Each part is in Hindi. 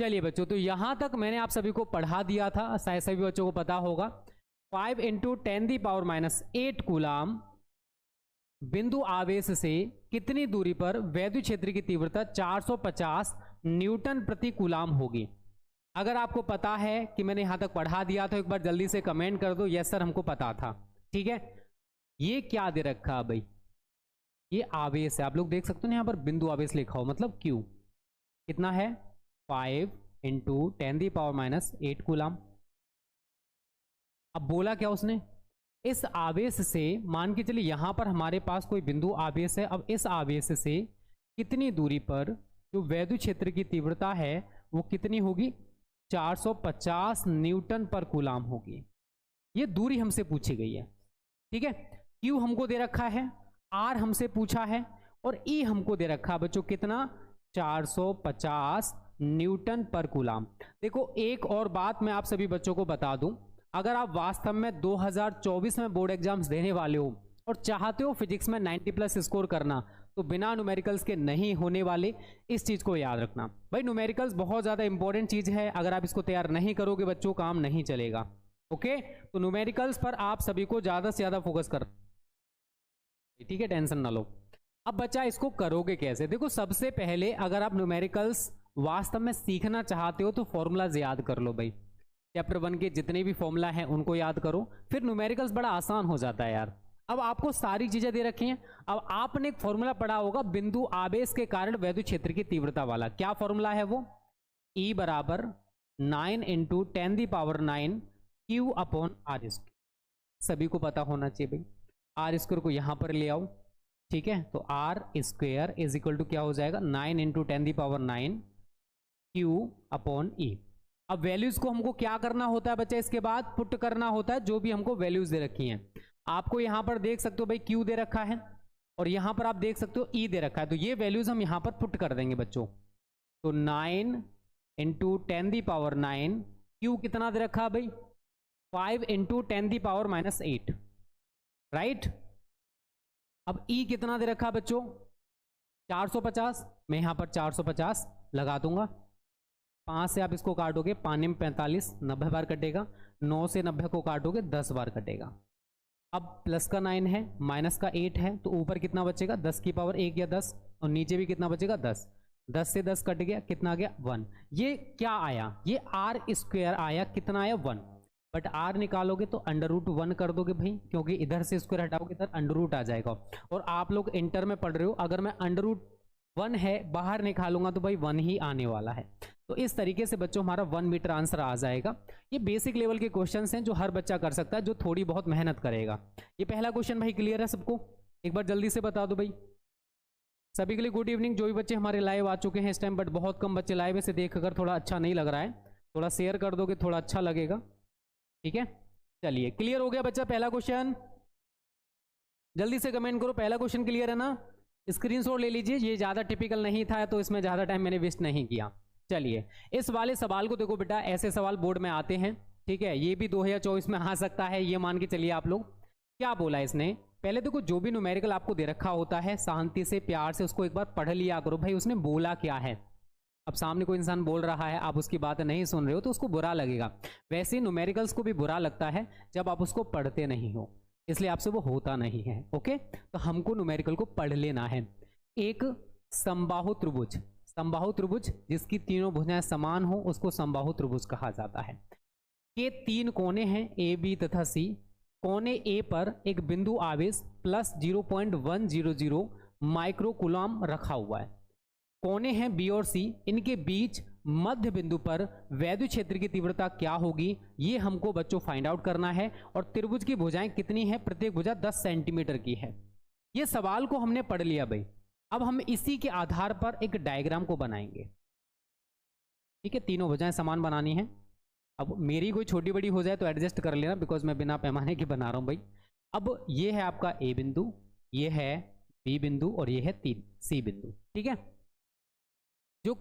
चलिए बच्चों, तो यहां तक मैंने आप सभी को पढ़ा दिया था, शायद सभी बच्चों को पता होगा। 5 × 10⁻⁸ कूलाम बिंदु आवेश से कितनी दूरी पर वैद्युत क्षेत्र की तीव्रता 450 न्यूटन प्रति कूलाम होगी। अगर आपको पता है कि मैंने यहां तक पढ़ा दिया तो एक बार जल्दी से कमेंट कर दो, यस सर हमको पता था। ठीक है, ये क्या दे रखा है भाई, ये आवेश है। आप लोग देख सकते हो यहां पर बिंदु आवेश लिखा हो, मतलब Q कितना है 5 × 10⁻⁸ कूलाम। अब बोला क्या उसने, इस आवेश से मान के चलिए यहां पर हमारे पास कोई बिंदु आवेश है। अब इस आवेश से कितनी दूरी पर जो वैद्युत क्षेत्र की तीव्रता है वो कितनी होगी, 450 न्यूटन पर कूलाम होगी। ये दूरी हमसे पूछी गई है। ठीक है, Q हमको दे रखा है, R हमसे पूछा है और E हमको दे रखा है बच्चों कितना, 450 न्यूटन पर कूलाम। देखो एक और बात मैं आप सभी बच्चों को बता दूं, अगर आप वास्तव में 2024 में बोर्ड एग्जाम्स देने वाले हो और चाहते हो फिजिक्स में 90+ स्कोर करना, तो बिना न्यूमेरिकल्स के नहीं होने वाले। इस चीज को याद रखना भाई, न्यूमेरिकल्स बहुत ज्यादा इंपॉर्टेंट चीज है। अगर आप इसको तैयार नहीं करोगे बच्चों, काम नहीं चलेगा। ओके, तो न्यूमेरिकल्स पर आप सभी को ज्यादा से ज्यादा फोकस कर, ठीक है, टेंशन ना लो। अब बच्चा इसको करोगे कैसे, देखो सबसे पहले अगर आप न्यूमेरिकल्स वास्तव में सीखना चाहते हो तो फॉर्मूलाज याद कर लो भाई। चैप्टर 1 के जितने भी फॉर्मूला हैं उनको याद करो, फिर न्यूमेरिकल्स बड़ा आसान हो जाता है यार। अब आपको सारी चीजें दे रखी हैं। अब आपने एक फॉर्मूला पढ़ा होगा बिंदु आवेश के कारण वैद्युत क्षेत्र की तीव्रता वाला, क्या फॉर्मूला है वो, E बराबर 9 × 10⁹ Q/R²। सभी को पता होना चाहिए भाई। R² को यहां पर ले आओ, ठीक है, तो R² इज इक्वल टू क्या हो जाएगा, 9 × 10⁹ Q/E। अब वैल्यूज को हमको क्या करना होता है बच्चा, इसके बाद पुट करना होता है जो भी हमको वैल्यूज दे रखी हैं। आपको यहां पर देख सकते हो भाई Q दे रखा है और यहां पर आप देख सकते हो E दे रखा है, तो ये वैल्यूज हम यहां पर पुट कर देंगे बच्चों। तो 9 × 10⁹ Q कितना दे रखा है भाई, 5 × 10⁻⁸, राइट। अब E कितना दे रखा है बच्चों, 450। मैं यहां पर 450 लगा दूंगा। 5 से आप इसको काटोगे, 5 में 45, 90 बार कटेगा। 9 से 90 को काटोगे, 10 बार कटेगा। अब प्लस का 9 है, माइनस का 8 है, तो ऊपर कितना बचेगा, 10 की पावर 1 या 10, और नीचे भी कितना बचेगा 10। 10 से 10 कट गया, कितना आ गया 1। ये क्या आया, ये R² आया, कितना आया 1। बट R निकालोगे तो √1 कर दोगे भाई, क्योंकि इधर से स्क्वायर हटाओगे इधर √, आ जाएगा। और आप लोग इंटर में पढ़ रहे हो, अगर मैं √1 है बाहर निकालूंगा तो भाई 1 ही आने वाला है। तो इस तरीके से बच्चों हमारा 1 मीटर आंसर आ जाएगा। ये बेसिक लेवल के क्वेश्चंस हैं जो हर बच्चा कर सकता है जो थोड़ी बहुत मेहनत करेगा। ये पहला क्वेश्चन भाई क्लियर है सबको, एक बार जल्दी से बता दो भाई। सभी के लिए गुड इवनिंग। जो भी बच्चे हमारे लाइव आ चुके हैं इस टाइम, बट बहुत कम बच्चे लाइव से देख कर थोड़ा अच्छा नहीं लग रहा है, थोड़ा शेयर कर दोगे थोड़ा अच्छा लगेगा, ठीक है। चलिए क्लियर हो गया बच्चा पहला क्वेश्चन, जल्दी से कमेंट करो पहला क्वेश्चन क्लियर है ना। स्क्रीनशॉट ले लीजिए, ये ज्यादा टिपिकल नहीं था तो इसमें ज्यादा टाइम मैंने वेस्ट नहीं किया। चलिए इस वाले सवाल को देखो बेटा, ऐसे सवाल बोर्ड में आते हैं, ठीक है, ये भी 2024 में आ सकता है, ये मान के चलिए आप लोग। क्या बोला इसने, पहले देखो जो भी न्यूमेरिकल आपको दे रखा होता है शांति से प्यार से उसको एक बार पढ़ लिया करो भाई, उसने बोला क्या है। अब सामने कोई इंसान बोल रहा है, आप उसकी बात नहीं सुन रहे हो तो उसको बुरा लगेगा। वैसे न्यूमेरिकल्स को भी बुरा लगता है जब आप उसको पढ़ते नहीं हो, इसलिए आपसे वो होता नहीं है। ओके, तो हमको न्यूमेरिकल को पढ़ लेना है। एक समबाहु त्रिभुज, समबाहु त्रिभुज जिसकी तीनों भुजाएं समान हो उसको समबाहु त्रिभुज कहा जाता है। ये 3 कोने हैं ए बी तथा सी। कोने ए पर एक बिंदु आवेश प्लस 0.100 माइक्रो कूलम रखा हुआ है। कोने हैं बी और सी, इनके बीच मध्य बिंदु पर वैद्युत क्षेत्र की तीव्रता क्या होगी, ये हमको बच्चों फाइंड आउट करना है। और त्रिभुज की भुजाएं कितनी है, प्रत्येक भुजा 10 सेंटीमीटर की है। ये सवाल को हमने पढ़ लिया भाई। अब हम इसी के आधार पर एक डायग्राम को बनाएंगे, ठीक है। तीनों भुजाएं समान बनानी है। अब मेरी कोई छोटी बड़ी हो जाए तो एडजस्ट कर लेना, बिकॉज मैं बिना पैमाने के बना रहा हूं भाई। अब ये है आपका ए बिंदु, ये है बी बिंदु और ये है सी बिंदु, ठीक है। जो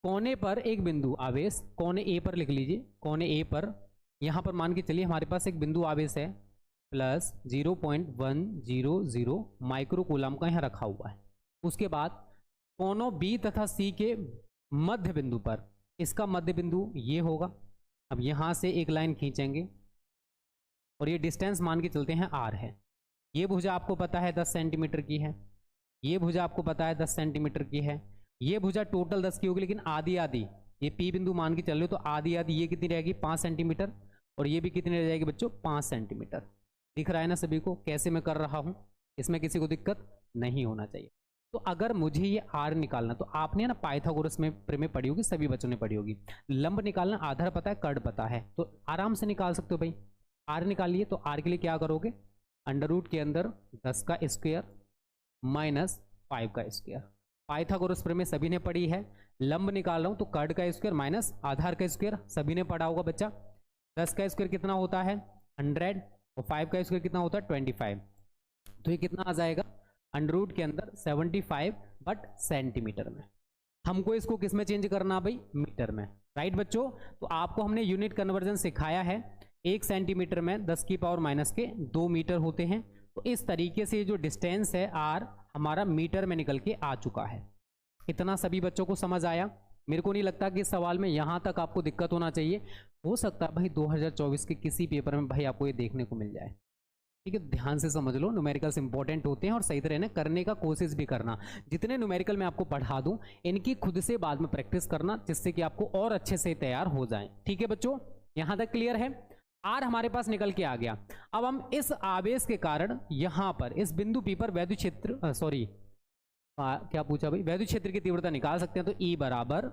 कोने पर एक बिंदु आवेश, कोने ए पर लिख लीजिए, कोने ए पर यहां पर मान के चलिए हमारे पास एक बिंदु आवेश है प्लस 0.100 माइक्रो कूलम का यहां रखा हुआ है। उसके बाद कोनों बी तथा सी के मध्य बिंदु पर इसका मध्य बिंदु ये होगा। अब यहाँ से एक लाइन खींचेंगे और ये डिस्टेंस मान के चलते हैं r है। ये भुजा आपको पता है 10 सेंटीमीटर की है, ये भुजा आपको पता है 10 सेंटीमीटर की है, ये भुजा टोटल 10 की होगी, लेकिन आधी आधी ये P बिंदु मान के चल रहे हो तो आधी आधी ये कितनी रहेगी 5 सेंटीमीटर, और ये भी कितनी रह जाएगी बच्चों 5 सेंटीमीटर। दिख रहा है ना सभी को कैसे मैं कर रहा हूँ, इसमें किसी को दिक्कत नहीं होना चाहिए। तो अगर मुझे ये r निकालना, तो आपने ना पाइथागोरस में प्रमेय पढ़ी होगी, सभी बच्चों ने पढ़ी होगी। लंब निकालना, आधार पता है, कर्ण पता है, तो आराम से निकाल सकते हो भाई। r निकालिए, तो r के लिए क्या करोगे, अंडर रूट के अंदर 10 का स्क्वायर माइनस 5 का स्क्वायर। पाइथागोरस प्रमेय सभी ने पढ़ी है। लंब निकाल रहा हूं तो कर्ण का स्क्वायर माइनस आधार का स्क्वायर, सभी ने पढ़ा होगा बच्चा। 10 का स्क्वायर कितना होता है 100, और 5 का स्क्वायर कितना होता है 25। तो ये कितना आ जाएगा अंडर रूट के अंदर 75 बट सेंटीमीटर में। हमको इसको किस में चेंज करना भाई, मीटर में, राइट बच्चों। तो आपको हमने यूनिट कन्वर्जन सिखाया है, 1 सेंटीमीटर में 10 की पावर माइनस के 2 मीटर होते हैं। तो इस तरीके से जो डिस्टेंस है r हमारा मीटर में निकल के आ चुका है। इतना सभी बच्चों को समझ आया। मेरे को नहीं लगता कि इस सवाल में यहाँ तक आपको दिक्कत होना चाहिए। हो सकता है भाई 2024 के किसी पेपर में भाई आपको ये देखने को मिल जाए, ठीक है। ध्यान से समझ लो, न्यूमेरिकल्स इंपॉर्टेंट होते हैं और सही तरह करने का कोशिश भी करना। जितने न्यूमेरिकल मैं आपको पढ़ा दूं इनकी खुद से बाद में प्रैक्टिस करना, जिससे कि आपको और अच्छे से तैयार हो जाए, ठीक है बच्चों। यहाँ तक क्लियर है। आर हमारे पास निकल के आ गया। अब हम इस आवेश के कारण यहाँ पर इस बिंदु पी पर वैद्युत क्षेत्र क्या पूछा भाई, वैद्युत क्षेत्र की तीव्रता निकाल सकते हैं। तो E बराबर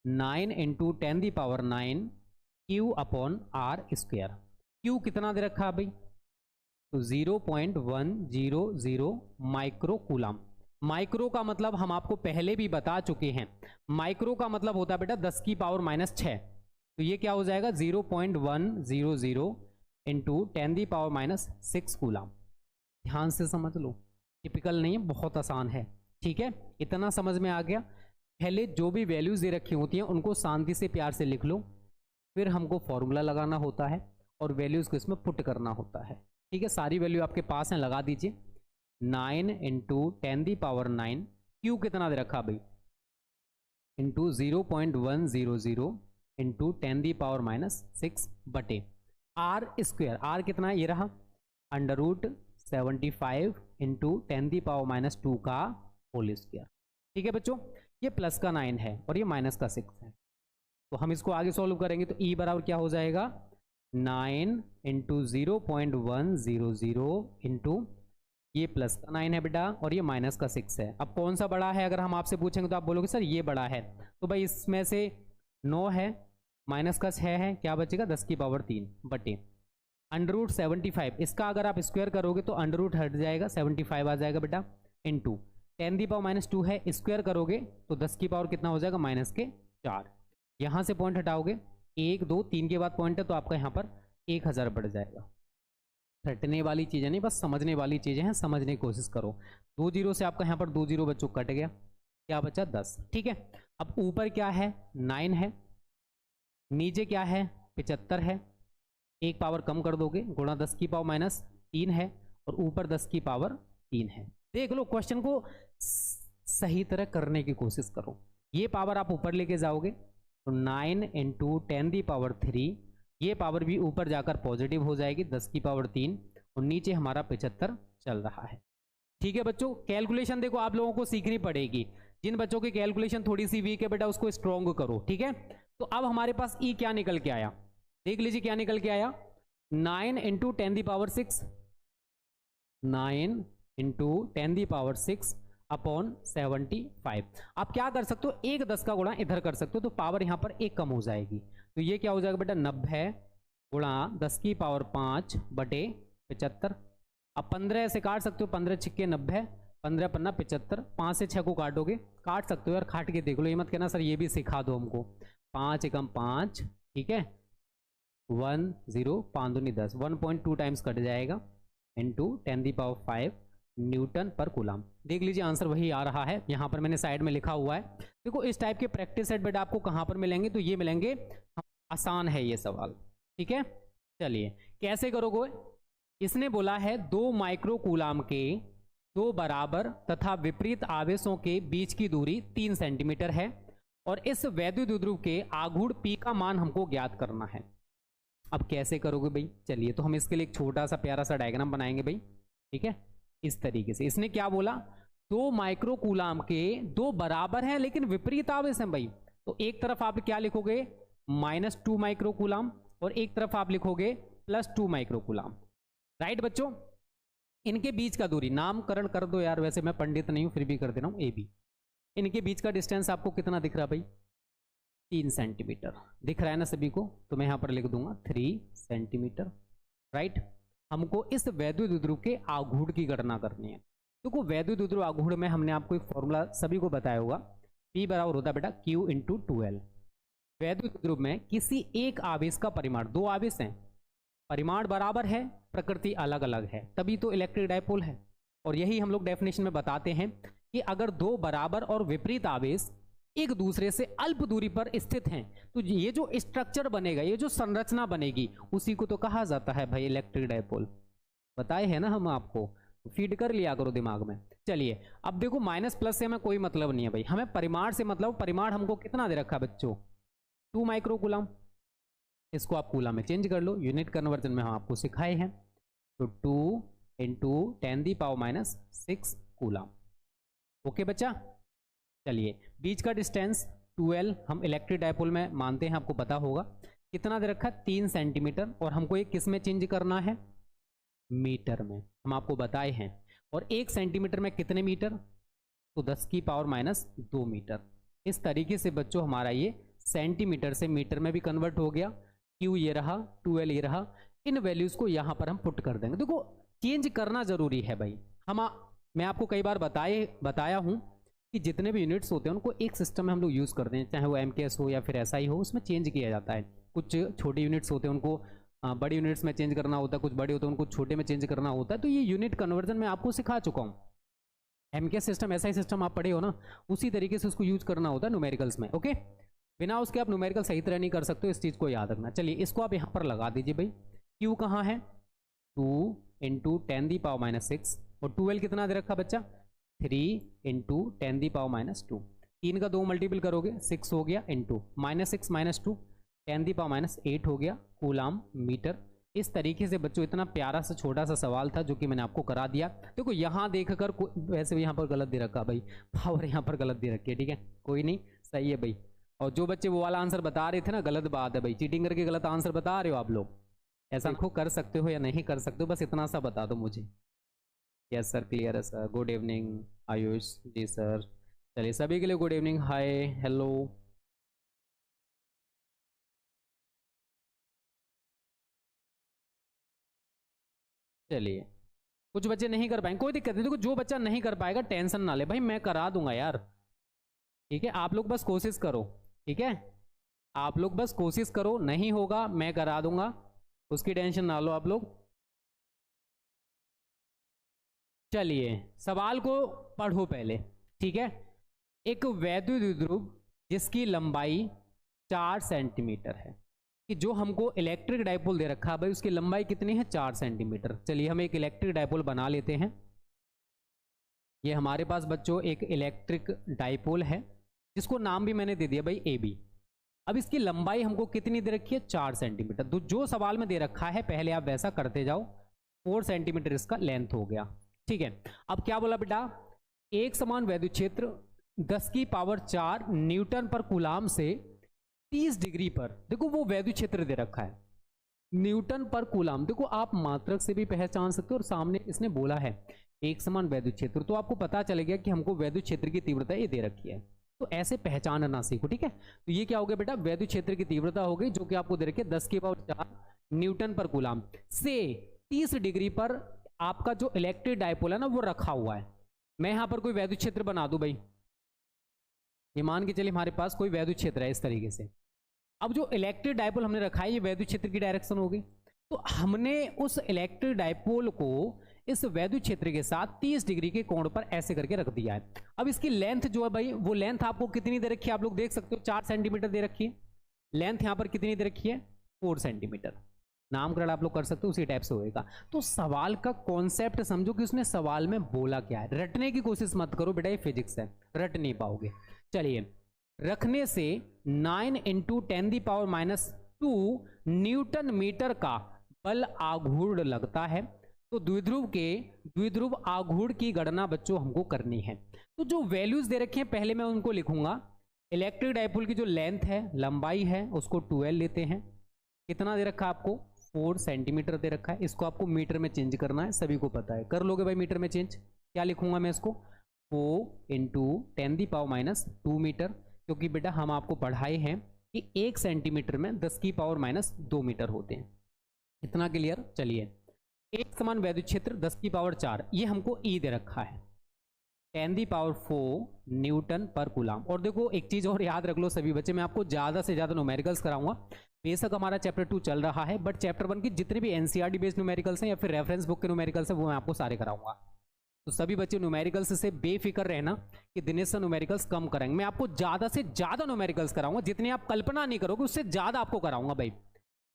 9 × 10⁹ Q upon r square. Q कितना दे रखा है भाई, तो 0.100 माइक्रो कूलम। माइक्रो का मतलब हम आपको पहले भी बता चुके हैं, माइक्रो का मतलब होता है बेटा 10 की पावर माइनस 6। तो ये क्या हो जाएगा 0.100 इंटू 10⁻⁻6 कूलम। ध्यान से समझ लो, टिपिकल नहीं है, बहुत आसान है, ठीक है। इतना समझ में आ गया। पहले जो भी वैल्यूज दे रखी होती हैं उनको शांति से प्यार से लिख लो, फिर हमको फॉर्मूला लगाना होता है और वैल्यूज को इसमें पुट करना होता है, ठीक है। सारी वैल्यू आपके पास हैं, लगा दीजिए। 9 × 10⁹ क्यू कितना दे रखा भाई, इंटू 0.100 इंटू 10⁻⁻6 बटे आर स्क्वायर। आर कितना है, ये रहा √75 इंटू 10⁻⁻2 का होल स्क्वायर, ठीक है बच्चों। ये प्लस का 9 है और ये माइनस का 6 है। तो हम इसको आगे सॉल्व करेंगे तो E बराबर क्या हो जाएगा 9 इंटू 0.100 इंटू ये प्लस का 9 है बेटा और ये माइनस का 6 है। अब कौन सा बड़ा है, अगर हम आपसे पूछेंगे तो आप बोलोगे सर ये बड़ा है। तो भाई इसमें से 9 है, माइनस का 6 है, क्या बचेगा 10 की पावर 3 बटे √75। इसका अगर आप स्क्वायर करोगे तो अंडर रूट हट जाएगा, 75 आ जाएगा बेटा, इंटू 10⁻⁻2 है, स्क्वायर करोगे तो 10 की पावर कितना हो जाएगा -4। यहाँ से पॉइंट हटाओगे 1 2 3 के बाद पॉइंट है तो आपका यहाँ पर 1000 बढ़ जाएगा। रटने वाली चीज़ें नहीं, बस समझने वाली चीज़ें हैं, समझने की कोशिश करो। 2 0 से आपका यहाँ पर 2 0 बच्चों कट गया, क्या बचा 10, ठीक है। अब ऊपर क्या है 9 है, नीचे क्या है 75 है, एक पावर कम कर दोगे, गुणा 10 की पावर -3 है और ऊपर 10 की पावर 3 है। देख लो, क्वेश्चन को सही तरह करने की कोशिश करो। ये पावर आप ऊपर लेके जाओगे तो 9 इंटू 10⁻3, ये पावर भी ऊपर जाकर पॉजिटिव हो जाएगी 10 की पावर 3 और नीचे हमारा 75 चल रहा है, ठीक है बच्चों। कैलकुलेशन देखो आप लोगों को सीखनी पड़ेगी। जिन बच्चों की कैलकुलेशन थोड़ी सी वीक है बेटा उसको स्ट्रॉन्ग करो, ठीक है। तो अब हमारे पास E क्या निकल के आया, देख लीजिए क्या निकल के आया 9 इंटू 10⁻6, 9 इंटू 10⁻6 अपॉन 75। आप क्या कर सकते हो, एक 10 का गुणा इधर कर सकते हो तो पावर यहाँ पर एक कम हो जाएगी। तो ये क्या हो जाएगा बेटा 90 गुणा 10 की पावर 5 बटे 75। अब 15 से काट सकते हो, 15 छिक्के 90, 15 पन्ना 75, 5 से 6 को काटोगे, काट सकते हो यार, काट के देख लो, ये मत कहना सर ये भी सिखा दो हमको। 5 एकम 5, ठीक है, 1 0 5 दूनी 10, 1.2 टाइम्स कट जाएगा इंटू 10⁵ न्यूटन पर कूलम। देख लीजिए आंसर वही आ रहा है, यहाँ पर मैंने साइड में लिखा हुआ है। देखो इस टाइप के प्रैक्टिस सेट बेटा आपको कहाँ पर मिलेंगे, तो ये मिलेंगे, आसान है ये सवाल, ठीक है। चलिए कैसे करोगे, इसने बोला है 2 माइक्रो कूलम के 2 बराबर तथा विपरीत आवेशों के बीच की दूरी 3 सेंटीमीटर है और इस वैद्युत द्विध्रुव के आघूर्ण P का मान हमको ज्ञात करना है। अब कैसे करोगे भाई? चलिए, तो हम इसके लिए एक छोटा सा प्यारा सा डायग्राम बनाएंगे भाई, ठीक है। इस तरीके से इसने क्या बोला, 2 माइक्रो कूलाम के 2 बराबर हैं लेकिन विपरीत आवेश हैं भाई। तो एक तरफ आप क्या लिखोगे, -2 माइक्रो कूलाम, और एक तरफ आप लिखोगे +2 माइक्रो कूलाम। राइट बच्चों, इनके बीच का दूरी, नामकरण कर दो यार, वैसे मैं पंडित नहीं हूं फिर भी कर दे रहा हूं, AB। इनके बीच का डिस्टेंस आपको कितना दिख रहा है भाई? 3 सेंटीमीटर दिख रहा है ना सभी को? तो मैं यहां पर लिख दूंगा 3 सेंटीमीटर। राइट, हमको इस वैद्युत द्विध्रुव के आघूर्ण की गणना करनी है। देखो, वैद्युत द्विध्रुव आघूर्ण में हमने आपको एक फॉर्मूला सभी को बताया होगा, P बराबर होता है बेटा Q × 2L। वैद्युत द्विध्रुव में किसी एक आवेश का परिमाण, 2 आवेश हैं, परिमाण बराबर है, प्रकृति अलग अलग है, तभी तो इलेक्ट्रिक डायपोल है। और यही हम लोग डेफिनेशन में बताते हैं कि अगर 2 बराबर और विपरीत आवेश एक दूसरे से अल्प दूरी पर स्थित हैं तो ये जो स्ट्रक्चर बनेगा, ये जो संरचना बनेगी, उसी को तो कहा जाता है भाई इलेक्ट्रिक डायपोल। बताए हैं ना हम आपको, फीड कर लिया करो दिमाग में। चलिए, अब देखो माइनस प्लस से हमें कोई मतलब नहीं है भाई, हमें परिमाण से मतलब। परिमाण हमको कितना दे रखा है बच्चों? 2 माइक्रो कूलाम। इसको आप कूलाम में चेंज कर लो, यूनिट कन्वर्जन में हम आपको सिखाए हैं। तो 2 × 10⁻⁶ कूलाम। ओके बच्चा, चलिए, बीच का डिस्टेंस 2L हम इलेक्ट्रिक डायपोल में मानते हैं, आपको पता होगा। कितना दे रखा है? 3 सेंटीमीटर। और हमको ये किस में चेंज करना है? मीटर में, हम आपको बताए हैं। और 1 सेंटीमीटर में कितने मीटर? तो 10⁻² मीटर। इस तरीके से बच्चों हमारा ये सेंटीमीटर से मीटर में भी कन्वर्ट हो गया। Q ये रहा, 2L ये रहा। इन वैल्यूज को यहां पर हम पुट कर देंगे। देखो, चेंज करना जरूरी है भाई। मैं आपको कई बार बताया हूं कि जितने भी यूनिट्स होते हैं उनको एक सिस्टम में हम लोग यूज़ करते हैं, चाहे वो MKS हो या फिर SI हो, उसमें चेंज किया जाता है। कुछ छोटे यूनिट्स होते हैं उनको बड़ी यूनिट्स में चेंज करना होता है, कुछ बड़े होते हैं उनको छोटे में चेंज करना होता है। तो ये यूनिट कन्वर्जन में आपको सिखा चुका हूँ। MKS सिस्टम, SI सिस्टम आप पढ़े हो ना, उसी तरीके से उसको यूज करना होता है न्यूमेरिकल्स में। ओके, बिना उसके आप न्यूमेरिकल सही तरह नहीं कर सकते, इस चीज़ को याद रखना। चलिए, इसको आप यहाँ पर लगा दीजिए भाई। Q कहाँ है? 2 × 10⁻⁶। और 2L कितना दे रखा बच्चा? 3 × 10⁻²। 3 का 2 मल्टीपल करोगे 6 हो गया, इंटू -6 - 2 10⁻8 हो गया कूलाम मीटर। इस तरीके से बच्चों इतना प्यारा सा छोटा सा सवाल था जो कि मैंने आपको करा दिया। देखो यहाँ देखकर, वैसे यहाँ पर गलत दे रखा भाई, पावर यहाँ पर गलत दे रखी है, ठीक है, कोई नहीं, सही है भाई। और जो बच्चे वो वाला आंसर बता रहे थे ना, गलत बात है भाई, चीटिंग करके गलत आंसर बता रहे हो आप लोग। ऐसा देखो, कर सकते हो या नहीं कर सकते हो, बस इतना सा बता दो मुझे। यस सर, क्लियर है सर। गुड इवनिंग आयुष जी सर। चलिए, सभी के लिए गुड इवनिंग, हाय, हेलो। चलिए, कुछ बच्चे नहीं कर पाएंगे, कोई दिक्कत नहीं। देखो, जो बच्चा नहीं कर पाएगा टेंशन ना ले भाई, मैं करा दूंगा यार, ठीक है। आप लोग बस कोशिश करो, ठीक है, आप लोग बस कोशिश करो, नहीं होगा मैं करा दूंगा, उसकी टेंशन ना लो आप लोग। चलिए, सवाल को पढ़ो पहले, ठीक है। एक वैद्युत द्विध्रुव जिसकी लंबाई 4 सेंटीमीटर है, कि जो हमको इलेक्ट्रिक डायपोल दे रखा है भाई, उसकी लंबाई कितनी है? 4 सेंटीमीटर। चलिए, हम एक इलेक्ट्रिक डायपोल बना लेते हैं। ये हमारे पास बच्चों एक इलेक्ट्रिक डायपोल है, जिसको नाम भी मैंने दे दिया भाई AB। अब इसकी लंबाई हमको कितनी दे रखी है? 4 सेंटीमीटर। तो जो सवाल में दे रखा है पहले आप वैसा करते जाओ। 4 सेंटीमीटर इसका लेंथ हो गया, ठीक है। अब क्या बोला बेटा? एक समान वैद्युत क्षेत्र 10⁴ न्यूटन पर कूलाम से 30 डिग्री पर, देखो वो वैद्युत क्षेत्र दे रखा है न्यूटन पर कूलाम। देखो, आप मात्रक से भी पहचान सकते हो, और सामने इसने बोला है एक समान वैद्युत क्षेत्र, तो आपको पता चलेगा कि हमको वैद्युत क्षेत्र की तीव्रता ये दे रखी है। तो ऐसे पहचानना सीखो, ठीक है। तो ये क्या हो गया बेटा? वैद्युत क्षेत्र की तीव्रता हो गई, जो कि आपको दे रखी है 10⁴ न्यूटन पर कूलाम से 30 डिग्री पर आपका जो इलेक्ट्रिक डायपोल है ना, वो रखा हुआ है। मैं यहां पर कोई वैद्युत क्षेत्र बना दूं भाई, ये मान के चलिए हमारे पास कोई वैद्युत क्षेत्र है इस तरीके से। अब जो इलेक्ट्रिक डायपोल हमने रखा है, ये वैद्युत क्षेत्र की डायरेक्शन हो गई। तो हमने उस इलेक्ट्रिक डायपोल को इस वैद्युत क्षेत्र के साथ 30 डिग्री के कोण पर ऐसे करके रख दिया है। अब इसकी लेंथ जो है भाई, वो लेंथ आपको कितनी दे रखी है? आप लोग देख सकते हो 4 सेंटीमीटर दे रखी है। लेंथ यहां पर कितनी दे रखी है? 4 सेंटीमीटर। नामकरण आप लोग कर सकते हो, उसी टाइप से होएगा। तो सवाल का कॉन्सेप्ट समझो कि उसने सवाल में बोला क्या है। रटने की कोशिश मत करो बेटा, ये फिजिक्स है, रट नहीं पाओगे। चलिए, रखने से 9 इंटू 10⁻⁻² न्यूटन मीटर का बल आघूर्ण लगता है। तो द्विध्रुव के द्विध्रुव आघूर्ण की गणना बच्चों हमको करनी है। तो जो वैल्यूज दे रखे हैं पहले मैं उनको लिखूंगा। इलेक्ट्रिक डाइपोल की जो लेंथ है, लंबाई है, उसको 12 लेते हैं। कितना दे रखा है आपको? 4 सेंटीमीटर दे रखा है। इसको आपको मीटर में चेंज करना है, सभी को पता है। कर लोगे भाई मीटर में चेंज? क्या लिखूंगा मैं इसको? 4 इंटू 10⁻² मीटर, क्योंकि बेटा हम आपको पढ़ाए हैं कि 1 सेंटीमीटर में 10⁻² मीटर होते हैं। इतना क्लियर? चलिए, एक समान वैद्युत क्षेत्र 10⁴, ये हमको ई दे रखा है, 10⁴ न्यूटन पर कूलाम। और देखो एक चीज और याद रख लो सभी बच्चे, मैं आपको ज्यादा से ज्यादा न्यूमेरिकल्स कराऊंगा। बेशक हमारा चैप्टर 2 चल रहा है, बट चैप्टर 1 की जितने भी एनसीईआरटी बेस्ड न्यूमेरिकल्स हैं या फिर रेफरेंस बुक के न्यूमेरिकल्स हैं वो मैं आपको सारे कराऊंगा। तो सभी बच्चे न्यूमेरिकल्स से बेफिक्र रहना कि दिनेश सर न्यूमेरिकल्स कम करेंगे। मैं आपको ज्यादा से ज्यादा न्यूमेरिकल्स कराऊंगा, जितने आप कल्पना नहीं करोगे उससे ज्यादा आपको कराऊंगा भाई।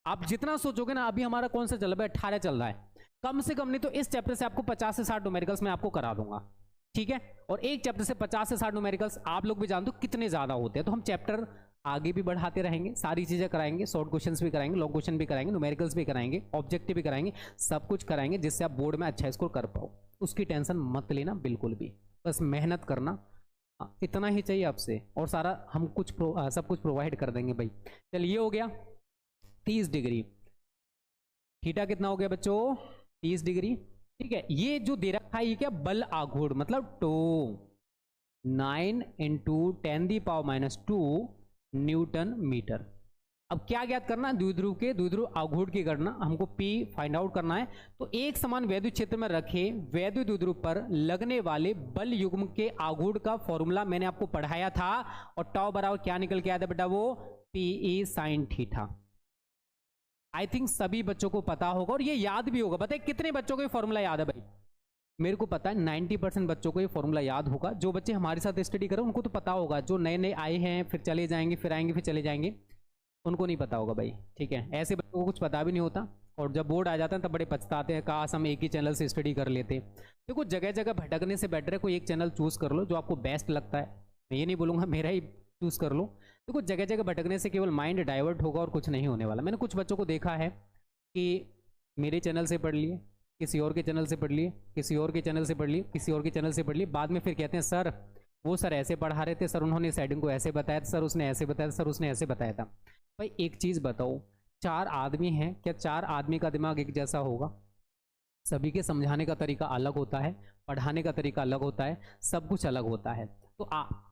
आप जितना सोचोगे ना, अभी हमारा कौन सा चल रहा है? 18 चल रहा है। कम से कम नहीं तो इस चैप्टर से आपको 50 से 60 न्यूमेरिकल्स मैं आपको करा दूंगा, ठीक है? और एक चैप्टर से 50 से 60 न्यूमेरिकल्स आप लोग भी जानते हो कितने ज्यादा होते हैं। तो हम चैप्टर आगे भी बढ़ाते रहेंगे, सारी चीजें कराएंगे, शॉर्ट क्वेश्चंस भी कराएंगे, लॉन्ग क्वेश्चन भी कराएंगे, न्यूमेरिकल्स भी कराएंगे, ऑब्जेक्टिव भी कराएंगे, सब कुछ कराएंगे जिससे आप बोर्ड में अच्छा स्कोर कर पाओ। उसकी टेंशन मत लेना बिल्कुल भी, बस मेहनत करना, इतना ही चाहिए आपसे। और सारा हम सब कुछ प्रोवाइड कर देंगे भाई। चलिए, ये हो गया 30 डिग्री। थीटा कितना हो गया बच्चों? 30 डिग्री, ठीक है। ये जो दे रखा है ये क्या? बल आघूर्ण, मतलब टो 9 इंटू 10⁻² न्यूटन मीटर। अब क्या ज्ञात करना? द्विध्रुव के द्विध्रुव आघूर्ण की गणना, हमको P फाइंड आउट करना है। तो एक समान वैद्युत क्षेत्र में रखे वैद्युत द्विध्रुव पर लगने वाले बल युग्म के आघूर्ण का फॉर्मूला मैंने आपको पढ़ाया था, और टाउ बराबर क्या निकल के आया था बेटा? वो PE sin theta. I think सभी बच्चों को पता होगा और ये याद भी होगा। बताइए कितने बच्चों को ये फॉर्मूला याद है भाई? मेरे को पता है 90% बच्चों को ये फॉर्मूला याद होगा। जो बच्चे हमारे साथ स्टडी करें उनको तो पता होगा, जो नए नए आए हैं फिर चले जाएंगे, फिर आएंगे फिर चले जाएंगे, उनको नहीं पता होगा भाई, ठीक है? ऐसे बच्चों को कुछ पता भी नहीं होता, और जब बोर्ड आ जाता है तब बड़े पछताते हैं, काश हम एक ही चैनल से स्टडी कर लेते। देखो जगह जगह भटकने से बेटर है कोई एक चैनल चूज कर लो जो आपको बेस्ट लगता है। मैं ये नहीं बोलूँगा मेरा ही चूज कर लो। देखो जगह जगह भटकने से केवल माइंड डाइवर्ट होगा और कुछ नहीं होने वाला। मैंने कुछ बच्चों को देखा है कि मेरे चैनल से पढ़ लिए, किसी और के चैनल से पढ़ लिए, किसी और के चैनल से पढ़ लिए, किसी और के चैनल से पढ़ लिए, बाद में फिर कहते हैं सर वो सर ऐसे पढ़ा रहे थे, सर उन्होंने साइडिंग को ऐसे बताया था, सर उसने ऐसे बताया था, सर उसने ऐसे बताया था। भाई एक चीज़ बताओ, 4 आदमी हैं, क्या 4 आदमी का दिमाग एक जैसा होगा? सभी के समझाने का तरीका अलग होता है, पढ़ाने का तरीका अलग होता है, सब कुछ अलग होता है। तो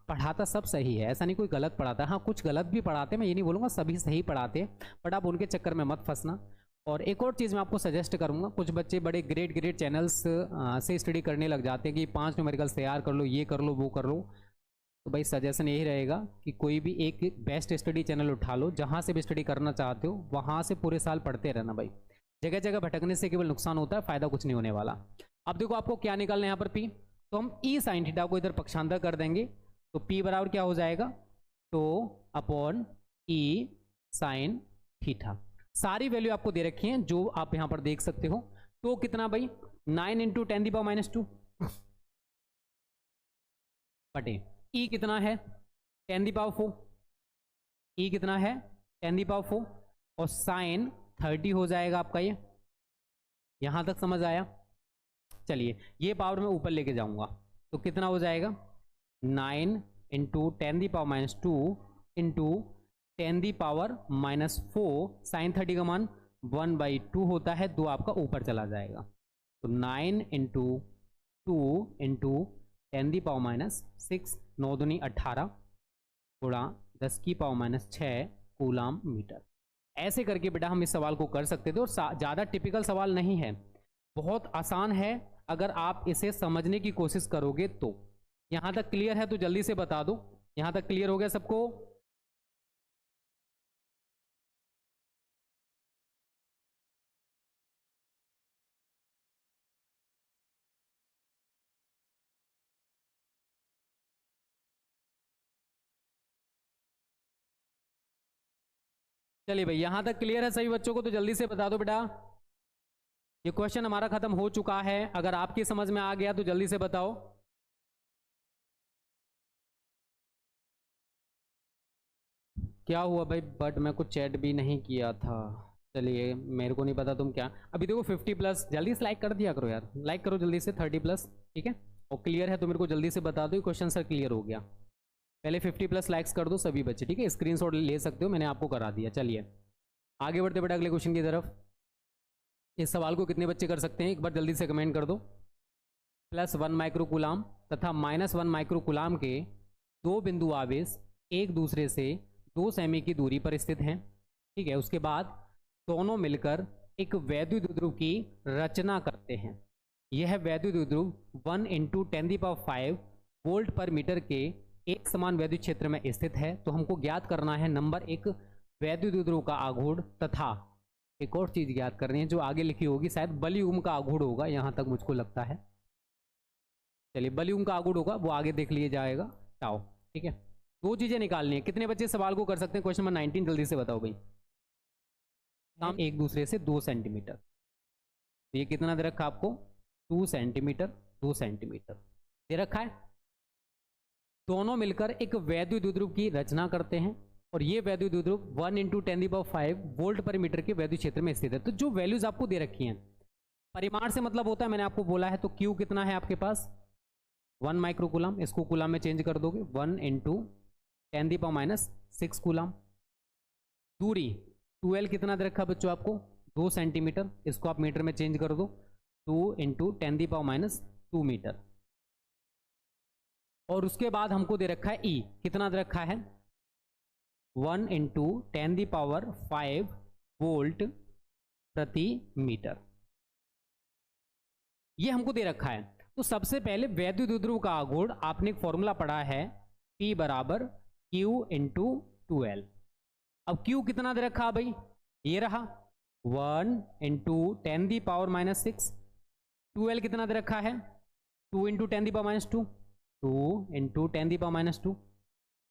पढ़ाता सब सही है, ऐसा नहीं कोई गलत पढ़ाता है। हाँ कुछ गलत भी पढ़ाते हैं, मैं ये नहीं बोलूँगा सभी सही पढ़ाते हैं, बट आप उनके चक्कर में मत फंसना। और एक और चीज़ मैं आपको सजेस्ट करूंगा, कुछ बच्चे बड़े ग्रेट चैनल्स से स्टडी करने लग जाते हैं कि 5 न्यूमेरिकल्स तैयार कर लो, ये कर लो, वो कर लो। तो भाई सजेशन यही रहेगा कि कोई भी एक बेस्ट स्टडी चैनल उठा लो, जहाँ से भी स्टडी करना चाहते हो वहाँ से पूरे साल पढ़ते रहना भाई। जगह जगह भटकने से केवल नुकसान होता है, फायदा कुछ नहीं होने वाला। अब देखो आपको क्या निकालना है यहाँ पर P, तो हम E sin थीटा को इधर पक्षांतर कर देंगे, तो P बराबर क्या हो जाएगा? तो अपॉन E sin थीटा। सारी वैल्यू आपको दे रखी हैं जो आप यहां पर देख सकते हो। तो कितना भाई? 9 इंटू 10⁻² बटे E कितना है? 10⁴। E कितना है? 10⁴, और साइन 30 हो जाएगा आपका। ये यहां तक समझ आया? चलिए ये पावर मैं ऊपर लेके जाऊंगा, तो कितना हो जाएगा? 9 इंटू 10⁻² इंटू 10⁻⁻4 साइन 30 का मान 1/2 होता है, 2 आपका ऊपर चला जाएगा। तो 9 इंटू 2 इंटू 10⁻⁻6 9 दूनी 18 गुणा 10⁻⁻6 कूलाम मीटर। ऐसे करके बेटा हम इस सवाल को कर सकते थे, और ज़्यादा टिपिकल सवाल नहीं है, बहुत आसान है अगर आप इसे समझने की कोशिश करोगे तो। यहाँ तक क्लियर है तो जल्दी से बता दो, यहाँ तक क्लियर हो गया सबको? चलिए भाई यहां तक क्लियर है सभी बच्चों को? तो जल्दी से बता दो बेटा। ये क्वेश्चन हमारा खत्म हो चुका है, अगर आपकी समझ में आ गया तो जल्दी से बताओ। क्या हुआ भाई, बट मैं कुछ चैट भी नहीं किया था। चलिए मेरे को नहीं पता तुम क्या, अभी देखो 50+, जल्दी से लाइक कर दिया करो यार, लाइक करो जल्दी से 30+, ठीक है। और क्लियर है तो मेरे को जल्दी से बता दो क्वेश्चन सर क्लियर हो गया। पहले 50+ लाइक्स कर दो सभी बच्चे, ठीक है। स्क्रीनशॉट ले सकते हो, मैंने आपको करा दिया। चलिए आगे बढ़ते बेटा अगले क्वेश्चन की तरफ। इस सवाल को कितने बच्चे कर सकते हैं, एक बार जल्दी से कमेंट कर दो। +1 माइक्रोकूलाम तथा -1 माइक्रोकूलाम के दो बिंदु आवेश एक दूसरे से 2 सेमी की दूरी पर स्थित हैं, ठीक है। उसके बाद दोनों मिलकर एक वैद्युत द्विध्रुव की रचना करते हैं। यह वैद्युत द्विध्रुव 1 × 10⁵ वोल्ट पर मीटर के एक समान वैद्युत क्षेत्र में स्थित है। तो हमको ज्ञात करना है नंबर 1 वैद्युत द्विध्रुव का आघूर्ण, तथा एक और चीज ज्ञात करनी है जो आगे लिखी होगी, शायद बलयुग्म का आघूर्ण होगा, यहां तक मुझको लगता है। चलिए बलयुग्म का आघूर्ण होगा, वो आगे देख लिया जाएगा, टाउ, ठीक है। दो चीजें निकालनी है। कितने बच्चे सवाल को कर सकते हैं, क्वेश्चन नंबर 19 जल्दी से बताओ भाई। काम एक दूसरे से 2 सेंटीमीटर, ये कितना दे रखा आपको, 2 सेंटीमीटर 2 सेंटीमीटर दे रखा है। दोनों मिलकर एक वैद्युत द्विध्रुव की रचना करते हैं, और ये वैद्युत द्विध्रुव 1 × 10⁵ वोल्ट पर मीटर के वैद्युत क्षेत्र में स्थित है। तो जो वैल्यूज आपको दे रखी हैं, परिमाण से मतलब होता है, मैंने आपको बोला है। तो क्यू कितना है आपके पास, 1 माइक्रोकूलाम, इसको कूलाम में चेंज कर दोगे, 1 × 10⁻⁶ कूलाम। दूरी 2L कितना दे रखा बच्चों आपको, 2 सेंटीमीटर, इसको आप मीटर में चेंज कर दो, 2 × 10⁻² मीटर। और उसके बाद हमको दे रखा है E, कितना दे रखा है, 1 × 10⁵ वोल्ट प्रति मीटर, ये हमको दे रखा है। तो सबसे पहले वैद्युत द्विध्रुव का आघूर्ण आपने एक फॉर्मूला पढ़ा है, P = Q × 2L। अब Q कितना दे रखा भाई, ये रहा 1 × 10⁻⁶। 2L कितना दे रखा है, 2 × 10⁻², 2 × 10⁻²।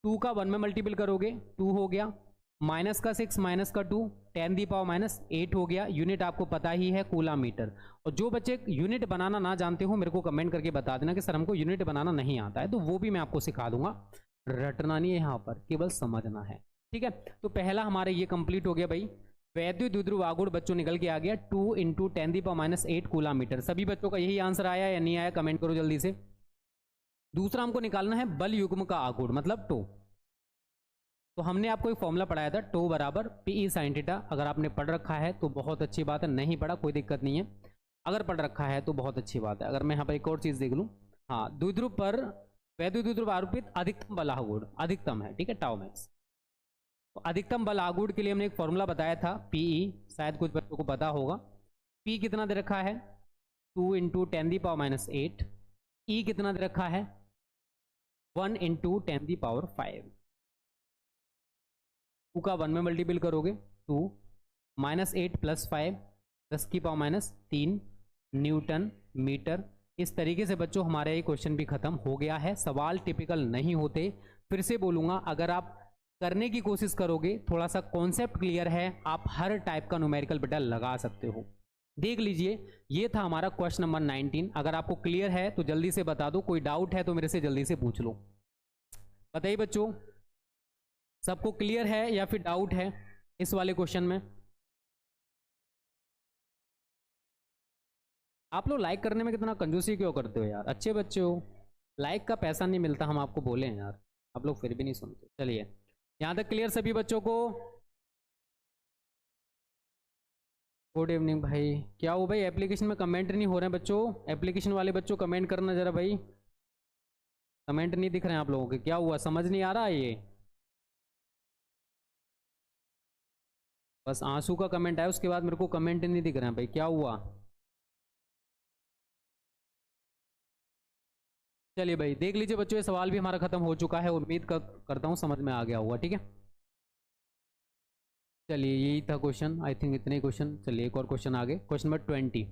2 का 1 में मल्टीपल करोगे 2 हो गया, माइनस का 6 माइनस का 2 10⁻⁸ हो गया। यूनिट आपको पता ही है कूलाम मीटर। और जो बच्चे यूनिट बनाना ना जानते हो मेरे को कमेंट करके बता देना कि सर हमको यूनिट बनाना नहीं आता है, तो वो भी मैं आपको सिखा दूंगा। रटना नहीं है यहाँ पर, केवल समझना है, ठीक है। तो पहला हमारे ये कंप्लीट हो गया भाई। वैद्युत द्विध्रुव आघूर्ण बच्चों निकल के आ गया 2 × 10⁻⁸ कूलाम मीटर। सभी बच्चों का यही आंसर आया या नहीं आया, कमेंट करो जल्दी से। दूसरा हमको निकालना है बल युग्म का आघूर्ण, मतलब टो। तो हमने आपको एक फॉर्मूला पढ़ाया था, टो = PE sin θ। अगर आपने पढ़ रखा है तो बहुत अच्छी बात है, नहीं पढ़ा कोई दिक्कत नहीं है, अगर पढ़ रखा है तो बहुत अच्छी बात है। अगर मैं यहाँ पर एक और चीज़ देख लूँ, हाँ, द्विध्रुव पर वैद्युत द्विध्रुव आरोपित अधिकतम बल आघूर्ण अधिकतम है, ठीक है, टाउ मैक्स। तो अधिकतम बल आघूर्ण के लिए हमने एक फॉर्मूला बताया था, PE, शायद कुछ बच्चों को पता होगा। P कितना दे रखा है, 2 × 10⁻⁸। E कितना दे रखा है, 1 × 10⁵। 2 का 1 में मल्टीपल करोगे 2, -8 + 5 10⁻³ न्यूटन मीटर। इस तरीके से बच्चों हमारे ये क्वेश्चन भी खत्म हो गया है। सवाल टिपिकल नहीं होते, फिर से बोलूंगा, अगर आप करने की कोशिश करोगे, थोड़ा सा कॉन्सेप्ट क्लियर है, आप हर टाइप का न्यूमेरिकल बेटा लगा सकते हो। देख लीजिए, ये था हमारा क्वेश्चन नंबर 19। अगर आपको क्लियर है तो जल्दी से बता दो, कोई डाउट है तो मेरे से जल्दी से पूछ लो। बताइए बच्चों, सबको क्लियर है या फिर डाउट है इस वाले क्वेश्चन में? आप लोग लाइक करने में कितना कंजूसी क्यों करते हो यार, अच्छे बच्चे हो, लाइक का पैसा नहीं मिलता, हम आपको बोले हैं यार, आप लोग फिर भी नहीं सुनते। चलिए यहां तक क्लियर सभी बच्चों को? गुड इवनिंग भाई। क्या हो भाई, एप्लीकेशन में कमेंट नहीं हो रहे हैं बच्चों, एप्लीकेशन वाले बच्चों कमेंट करना जरा भाई, कमेंट नहीं दिख रहे हैं आप लोगों के, क्या हुआ, समझ नहीं आ रहा है ये? बस आंसू का कमेंट आया, उसके बाद मेरे को कमेंट नहीं दिख रहे हैं भाई, क्या हुआ? चलिए भाई देख लीजिए बच्चों, ये सवाल भी हमारा खत्म हो चुका है, उम्मीद करता हूँ समझ में आ गया होगा, ठीक है। चलिए यही था क्वेश्चन, आई थिंक इतने ही क्वेश्चन। चलिए एक और क्वेश्चन आगे, क्वेश्चन नंबर 20।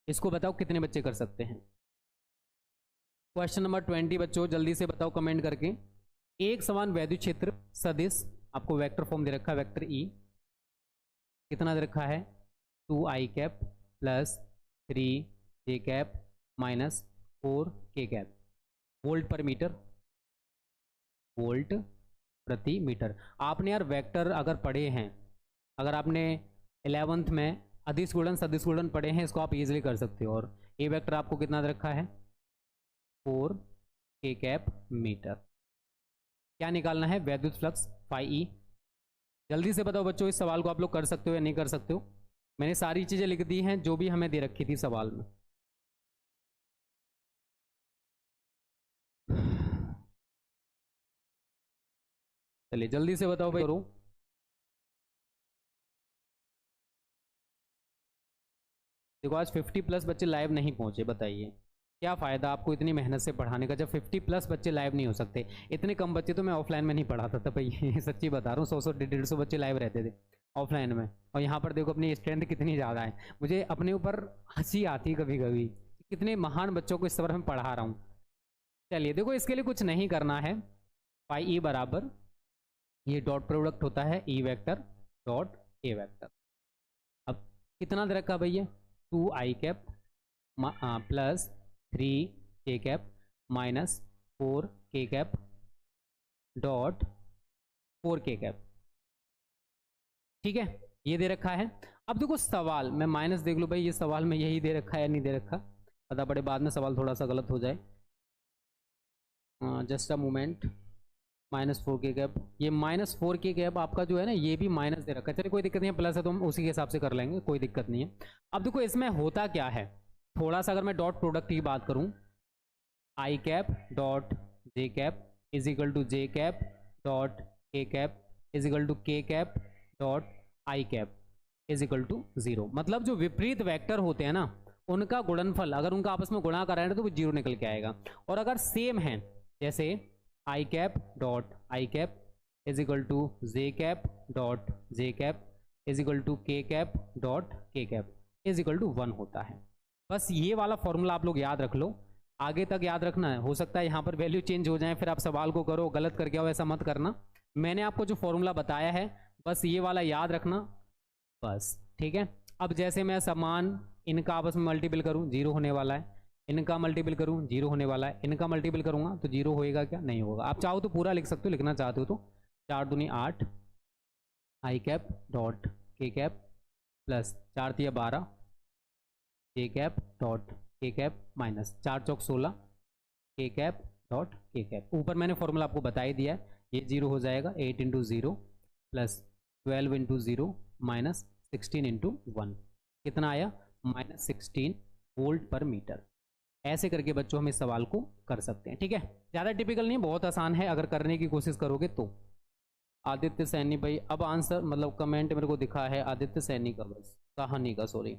इसको बताओ कितने बच्चे कर सकते हैं। क्वेश्चन नंबर 20 बच्चों जल्दी से बताओ कमेंट करके। एक समान वैद्युत क्षेत्र सदिश, आपको वेक्टर फॉर्म दे रखा है, वेक्टर ई कितना दे रखा है, 2i cap plus 3j cap minus 4k cap, volt पर मीटर, वोल्ट प्रति मीटर। आपने यार वेक्टर अगर पढ़े हैं, अगर आपने 11th में अदिश गुणन सदिश गुणन पढ़े हैं, इसको आप इजीली कर सकते हो। और ए वेक्टर आपको कितना दे रखा है, 4 k कैप मीटर। क्या निकालना है, वैद्युत फ्लक्स फाई ई। जल्दी से बताओ बच्चों, इस सवाल को आप लोग कर सकते हो या नहीं कर सकते हो। मैंने सारी चीजें लिख दी हैं जो भी हमें दे रखी थी सवाल में। चलिए जल्दी से बताओ भाई, करो। देखो आज 50+ बच्चे लाइव नहीं पहुंचे, बताइए क्या फ़ायदा आपको इतनी मेहनत से पढ़ाने का जब 50+ बच्चे लाइव नहीं हो सकते। इतने कम बच्चे तो मैं ऑफलाइन में नहीं पढ़ाता था भाई सच्ची बता रहा हूँ, 100 150 बच्चे लाइव रहते थे ऑफलाइन में। और यहाँ पर देखो अपनी स्ट्रेंथ कितनी ज़्यादा है। मुझे अपने ऊपर हंसी आती कभी कभी, कितने महान बच्चों को इस तरह मैं पढ़ा रहा हूँ। चलिए देखो, इसके लिए कुछ नहीं करना है। पाई ई बराबर, ये डॉट प्रोडक्ट होता है E vector dot A vector. अब कितना दे रखा भैया, 2i cap plus 3k cap minus 4k cap dot 4k cap. ठीक है, ये दे रखा है। अब देखो सवाल में माइनस देख लो भाई, ये सवाल में यही दे रखा है या नहीं दे रखा, पता पड़े बाद में सवाल थोड़ा सा गलत हो जाए। Just a moment, -4k cap, ये -4k कैप आपका जो है ना, ये भी माइनस दे रखा है। चलिए कोई दिक्कत नहीं है, प्लस है तो हम उसी के हिसाब से कर लेंगे, कोई दिक्कत नहीं है। अब देखो इसमें होता क्या है, थोड़ा सा अगर मैं डॉट प्रोडक्ट की बात करूं, I cap dot J cap is equal to J cap dot K cap is equal to K cap dot I cap is equal to 0। मतलब जो विपरीत वेक्टर होते हैं ना, उनका गुणनफल अगर उनका आपस में गुणा कराएं तो वो 0 निकल के आएगा। और अगर सेम है, जैसे I cap dot I cap is equal to J cap dot J cap is equal to K cap dot K cap is equal to 1 होता है। बस ये वाला फॉर्मूला आप लोग याद रख लो, आगे तक याद रखना है। हो सकता है यहाँ पर वैल्यू चेंज हो जाए, फिर आप सवाल को करो गलत करके आओ, ऐसा मत करना। मैंने आपको जो फॉर्मूला बताया है बस ये वाला याद रखना, बस ठीक है। अब जैसे मैं समान इनका आपस में मल्टीपल करूँ, 0 होने वाला है, इनका मल्टीपल करूँ 0 होने वाला है, इनका मल्टीपल करूँगा तो 0 होएगा क्या, नहीं होगा। आप चाहो तो पूरा लिख सकते हो, लिखना चाहते हो तो 4 दूनी 8 आई cap dot K cap plus 4 तिया 12 के cap dot K cap minus 4 चौक 16 के कैप डॉट के कैप। ऊपर मैंने फॉर्मूला आपको बता ही दिया है, ये 0 हो जाएगा, 8 into 0 plus 12 into 0 minus 16 into 1, कितना आया, -16 वोल्ट पर मीटर। ऐसे करके बच्चों हम इस सवाल को कर सकते हैं। ठीक है, ज़्यादा टिपिकल नहीं, बहुत आसान है अगर करने की कोशिश करोगे तो। आदित्य सैनी भाई, अब आंसर मतलब कमेंट मेरे को दिखा है आदित्य सैनी का, बस कहानी का, सॉरी।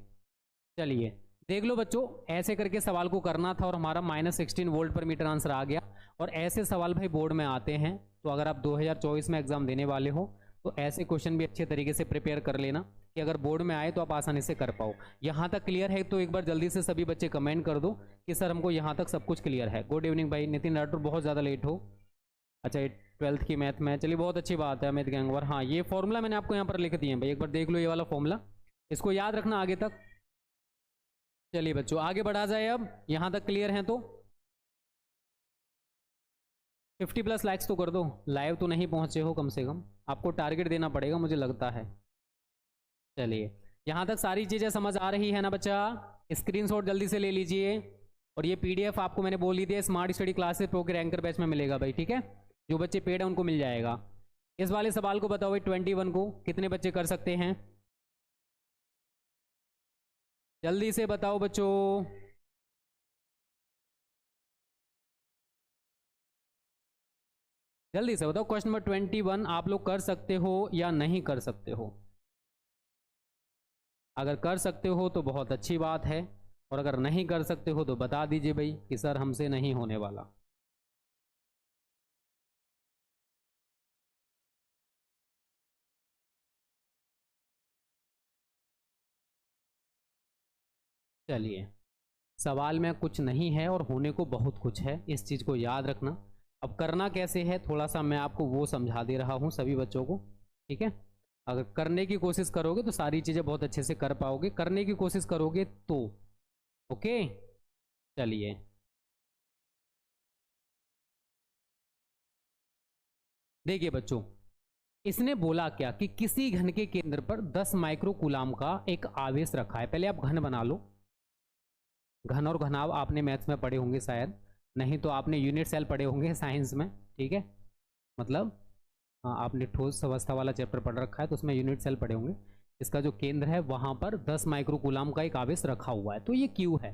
चलिए देख लो बच्चों, ऐसे करके सवाल को करना था और हमारा -16 वोल्ट पर मीटर आंसर आ गया। और ऐसे सवाल भाई बोर्ड में आते हैं, तो अगर आप 2024 में एग्जाम देने वाले हो तो ऐसे क्वेश्चन भी अच्छे तरीके से प्रिपेयर कर लेना कि अगर बोर्ड में आए तो आप आसानी से कर पाओ। यहाँ तक क्लियर है तो एक बार जल्दी से सभी बच्चे कमेंट कर दो कि सर हमको यहाँ तक सब कुछ क्लियर है। गुड इवनिंग भाई नितिन राठौर, बहुत ज़्यादा लेट हो। अच्छा ये 12th की मैथ में, चलिए बहुत अच्छी बात है अमित गैंगवर। हाँ ये फॉर्मूला मैंने आपको यहाँ पर लिख दिए हैं भाई, एक बार देख लो ये वाला फॉर्मूला, इसको याद रखना आगे तक। चलिए बच्चों आगे बढ़ा जाए, अब यहाँ तक क्लियर हैं तो 50+ लाइक्स तो कर दो, लाइव तो नहीं पहुँचे हो, कम से कम आपको टारगेट देना पड़ेगा मुझे लगता है। चलिए यहाँ तक सारी चीज़ें समझ आ रही है ना बच्चा, स्क्रीनशॉट जल्दी से ले लीजिए। और ये PDF आपको मैंने बोल दी थी स्मार्ट स्टडी क्लासेस प्रो के रैंकर बैच में मिलेगा भाई, ठीक है। जो बच्चे पेड है उनको मिल जाएगा। इस वाले सवाल को बताओ भाई, 21 को कितने बच्चे कर सकते हैं, जल्दी से बताओ बच्चों। जल्दी से बताओ, क्वेश्चन नंबर 21 आप लोग कर सकते हो या नहीं कर सकते हो। अगर कर सकते हो तो बहुत अच्छी बात है, और अगर नहीं कर सकते हो तो बता दीजिए भाई कि सर हमसे नहीं होने वाला। चलिए सवाल में कुछ नहीं है और होने को बहुत कुछ है, इस चीज़ को याद रखना। अब करना कैसे है थोड़ा सा मैं आपको वो समझा दे रहा हूँ सभी बच्चों को, ठीक है। अगर करने की कोशिश करोगे तो सारी चीज़ें बहुत अच्छे से कर पाओगे, करने की कोशिश करोगे तो ओके। चलिए देखिए बच्चों, इसने बोला क्या कि किसी घन के केंद्र पर 10 माइक्रो कूलाम का एक आवेश रखा है। पहले आप घन बना लो। घन और घनाव आपने मैथ्स में पढ़े होंगे शायद, नहीं तो आपने यूनिट सेल पढ़े होंगे साइंस में, ठीक है। मतलब हाँ, आपने ठोस अवस्था वाला चैप्टर पढ़ रखा है तो उसमें यूनिट सेल पढ़े होंगे। इसका जो केंद्र है वहां पर 10 माइक्रो कूलाम का एक आवेश रखा हुआ है। तो ये क्यू है,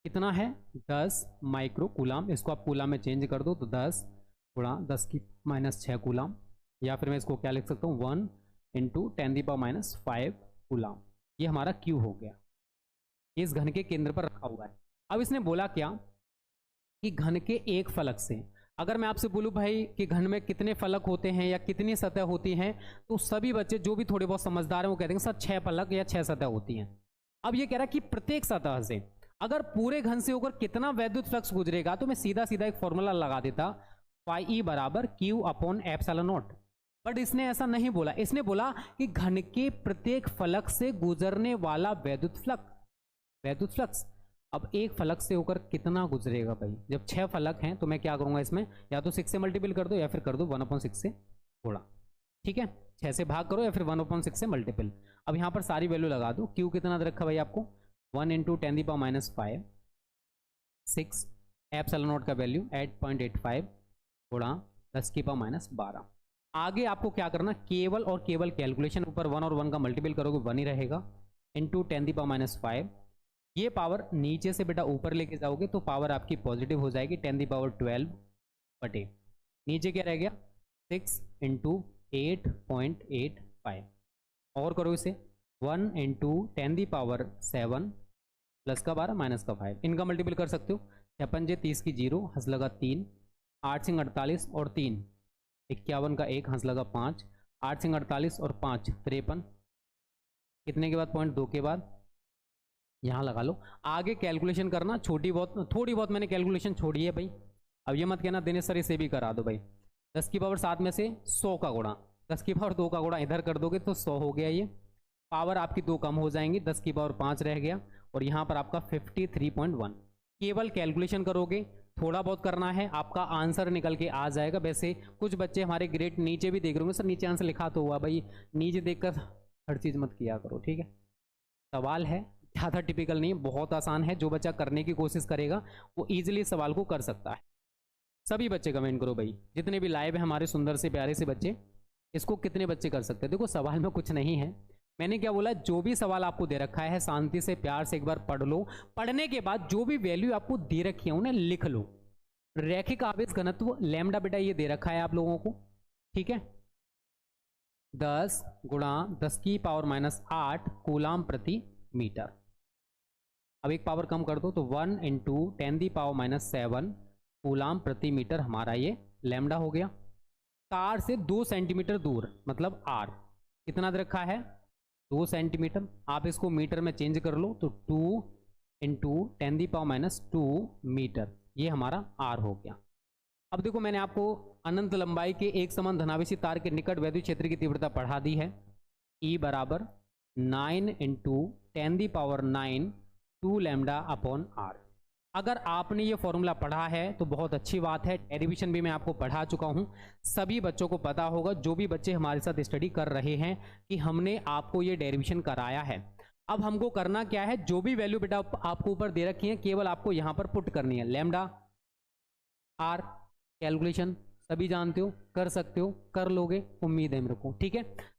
कितना है 10 माइक्रो कूलाम। इसको आप कूलाम में चेंज कर दो तो 10 गुणा 10 की -6 कूलाम, या फिर मैं इसको क्या लिख सकता हूँ 1 × 10⁻⁵ कूलाम। ये हमारा क्यू हो गया, इस घन के केंद्र पर रखा हुआ है। अब इसने बोला क्या कि घन के एक फलक से, अगर मैं आपसे बोलूं भाई कि घन में कितने फलक होते हैं या कितनी सतह होती हैं, तो सभी बच्चे जो भी थोड़े बहुत समझदार हैं वो कहते हैं सर 6 फलक या 6 सतह होती हैं। अब ये कह रहा है कि प्रत्येक सतह से अगर पूरे घन से होकर कितना वैद्युत फ्लक्स गुजरेगा, तो मैं सीधा सीधा एक फॉर्मूला लगा देता, φE = Q/ε0। बट इसने ऐसा नहीं बोला, इसने बोला कि घन के प्रत्येक फलक से गुजरने वाला वैद्युत फ्लक्स। अब एक फलक से होकर कितना गुजरेगा भाई, जब 6 फलक हैं तो मैं क्या करूंगा, इसमें या तो 6 से मल्टीपल कर दो या फिर कर दो 1/6 से गुणा, ठीक है। 6 से भाग करो या फिर 1/6 से मल्टीपल। अब यहां पर सारी वैल्यू लगा दो। क्यू कितना दे रखा भाई आपको 1 × 10⁻⁵ 6 ε0 का वैल्यू 8.85 गुणा 10⁻12। आगे आपको क्या करना, केवल और केवल कैलकुलेशन, ऊपर 1 और 1 का मल्टीपल करोगे 1 ही रहेगा, × 10⁻⁵। ये पावर नीचे से बेटा ऊपर लेके जाओगे तो पावर आपकी पॉजिटिव हो जाएगी 10⁻12 बटे नीचे क्या रह गया 6 × 8.85। और करो इसे 1 × 10⁻7 प्लस का 12 माइनस का 5, इनका मल्टीपल कर सकते हो। 56 30 की 0 हंस लगा 3, 8 सिंह 48 और 3 51 का 1 हंस लगा 5, 8 सिंह 48 और 5 53, कितने के बाद 0.2 के बाद यहाँ लगा लो। आगे कैलकुलेशन करना, थोड़ी बहुत मैंने कैलकुलेशन छोड़ी है भाई। अब ये मत कहना दिनेश सर इसे भी करा दो भाई। 10⁻7 में से 100 का गुणा, 10⁻2 का गुणा इधर कर दोगे तो 100 हो गया। ये पावर आपकी 2 कम हो जाएंगी, 10⁻5 रह गया और यहाँ पर आपका 53.1। केवल कैलकुलेशन करोगे, थोड़ा बहुत करना है, आपका आंसर निकल के आ जाएगा। वैसे कुछ बच्चे हमारे ग्रेड नीचे भी देख रहे होंगे, सर नीचे आंसर लिखा तो हुआ, भाई नीचे देखकर हर चीज़ मत किया करो, ठीक है। सवाल है ज़्यादा टिपिकल नहीं, बहुत आसान है। जो बच्चा करने की कोशिश करेगा वो ईजिली सवाल को कर सकता है। सभी बच्चे कमेंट करो भाई, जितने भी लाइव है हमारे सुंदर से प्यारे से बच्चे, इसको कितने बच्चे कर सकते हैं। देखो सवाल में कुछ नहीं है, मैंने क्या बोला, जो भी सवाल आपको दे रखा है शांति से प्यार से एक बार पढ़ लो। पढ़ने के बाद जो भी वैल्यू आपको दे रखी है उन्हें लिख लो। रैखिक आवेश घनत्व लैम्डा बेटा ये दे रखा है आप लोगों को, ठीक है। 10 × 10⁻8 कूलाम प्रति मीटर। अब एक पावर कम कर दो तो 1 × 10⁻7 कूलाम प्रति मीटर हमारा ये लैम्डा हो गया। तार से 2 सेंटीमीटर दूर मतलब आर कितना दे रखा है 2 सेंटीमीटर। आप इसको मीटर में चेंज कर लो तो 2 × 10⁻2 मीटर, ये हमारा आर हो गया। अब देखो मैंने आपको अनंत लंबाई के एक समान धनावेशी तार के निकट वैद्युत क्षेत्र की तीव्रता पढ़ा दी है। E = 9 × 10⁹ 2 λ/r। अगर आपने ये फॉर्मूला पढ़ा है तो बहुत अच्छी बात है। डेरिवेशन भी मैं आपको पढ़ा चुका हूँ, सभी बच्चों को पता होगा जो भी बच्चे हमारे साथ स्टडी कर रहे हैं कि हमने आपको ये डेरिवेशन कराया है। अब हमको करना क्या है, जो भी वैल्यू बेटा आपको ऊपर दे रखी है केवल आपको यहाँ पर पुट करनी है। λ/r कैलकुलेशन सभी जानते हो, कर सकते हो, कर लोगे, उम्मीद है मेरे को, ठीक है।